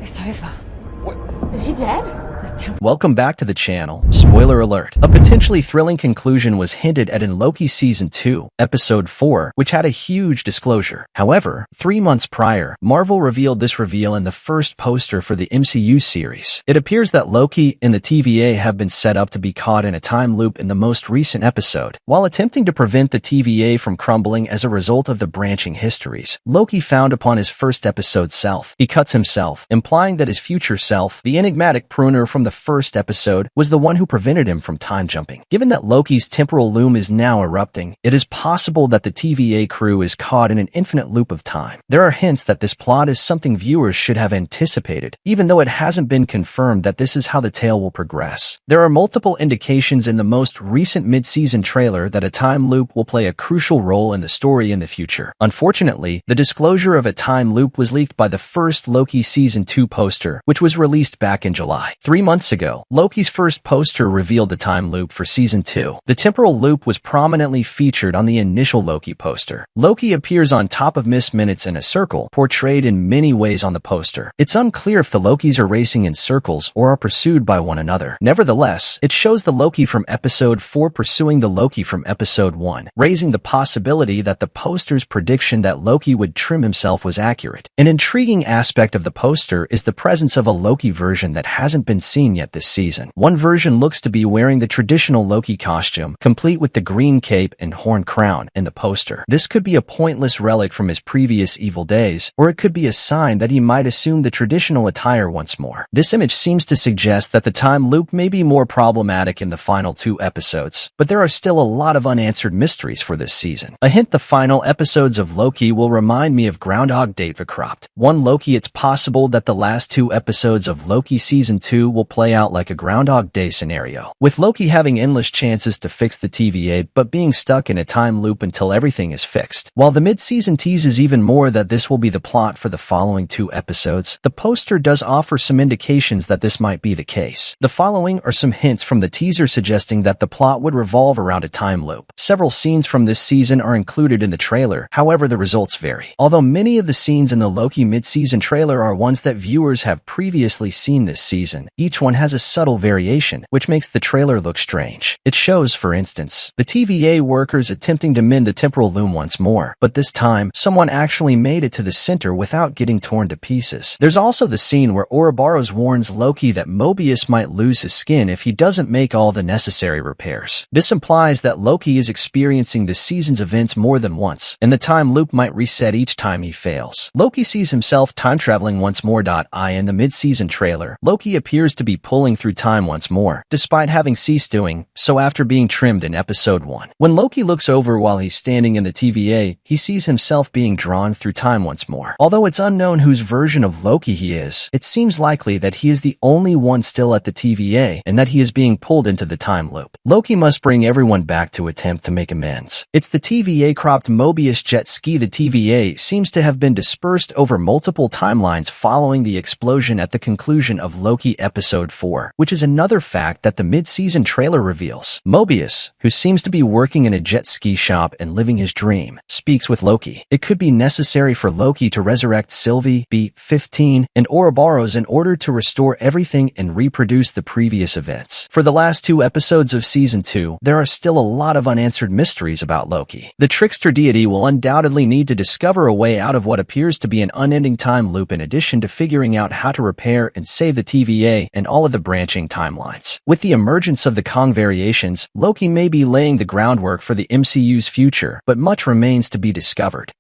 It's over. What? Is he dead? Welcome back to the channel. Spoiler alert. A potentially thrilling conclusion was hinted at in Loki Season 2, Episode 4, which had a huge disclosure. However, 3 months prior, Marvel revealed this reveal in the first poster for the MCU series. It appears that Loki and the TVA have been set up to be caught in a time loop in the most recent episode. While attempting to prevent the TVA from crumbling as a result of the branching histories, Loki found upon his first episode self. He cuts himself, implying that his future self, the enigmatic pruner from the first episode, was the one who prevented him from time jumping. Given that Loki's temporal loom is now erupting, it is possible that the TVA crew is caught in an infinite loop of time. There are hints that this plot is something viewers should have anticipated, even though it hasn't been confirmed that this is how the tale will progress. There are multiple indications in the most recent mid-season trailer that a time loop will play a crucial role in the story in the future. Unfortunately, the disclosure of a time loop was leaked by the first Loki Season 2 poster, which was released back in July. 3 months ago, Loki's first poster revealed the time loop for Season 2. The temporal loop was prominently featured on the initial Loki poster. Loki appears on top of Miss Minutes in a circle, portrayed in many ways on the poster. It's unclear if the Lokis are racing in circles or are pursued by one another. Nevertheless, it shows the Loki from Episode 4 pursuing the Loki from Episode 1, raising the possibility that the poster's prediction that Loki would trim himself was accurate. An intriguing aspect of the poster is the presence of a Loki version that hasn't been seen yet this season. One version looks to be wearing the traditional Loki costume, complete with the green cape and horn crown in the poster. This could be a pointless relic from his previous evil days, or it could be a sign that he might assume the traditional attire once more. This image seems to suggest that the time loop may be more problematic in the final 2 episodes, but there are still a lot of unanswered mysteries for this season. A hint: the final episodes of Loki will remind me of Groundhog Day verkropped. One Loki, it's possible that the last 2 episodes of Loki Season 2 will play out like a Groundhog Day scenario, with Loki having endless chances to fix the TVA but being stuck in a time loop until everything is fixed. While the mid-season teases even more that this will be the plot for the following 2 episodes, the poster does offer some indications that this might be the case. The following are some hints from the teaser suggesting that the plot would revolve around a time loop. Several scenes from this season are included in the trailer, however the results vary. Although many of the scenes in the Loki mid-season trailer are ones that viewers have previously seen this season, each one has a subtle variation, which makes the trailer look strange. It shows, for instance, the TVA workers attempting to mend the temporal loom once more, but this time, someone actually made it to the center without getting torn to pieces. There's also the scene where Ouroboros warns Loki that Mobius might lose his skin if he doesn't make all the necessary repairs. This implies that Loki is experiencing the season's events more than once, and the time loop might reset each time he fails. Loki sees himself time-traveling once more. In the mid-season trailer, Loki appears to be pulling through time once more, despite having ceased doing so after being trimmed in Episode 1. When Loki looks over while he's standing in the TVA, he sees himself being drawn through time once more. Although it's unknown whose version of Loki he is, it seems likely that he is the only one still at the TVA and that he is being pulled into the time loop. Loki must bring everyone back to attempt to make amends. It's the TVA cropped Mobius jet ski. The TVA seems to have been dispersed over multiple timelines following the explosion at the conclusion of Loki Episode 4, which is another fact that the mid-season trailer reveals. Mobius, who seems to be working in a jet ski shop and living his dream, speaks with Loki. It could be necessary for Loki to resurrect Sylvie, B-15, and Ouroboros in order to restore everything and reproduce the previous events. For the last 2 episodes of Season 2, there are still a lot of unanswered mysteries about Loki. The trickster deity will undoubtedly need to discover a way out of what appears to be an unending time loop in addition to figuring out how to repair and save the TVA and all of the branching timelines. With the emergence of the Kong variations, Loki may be laying the groundwork for the MCU's future, but much remains to be discovered.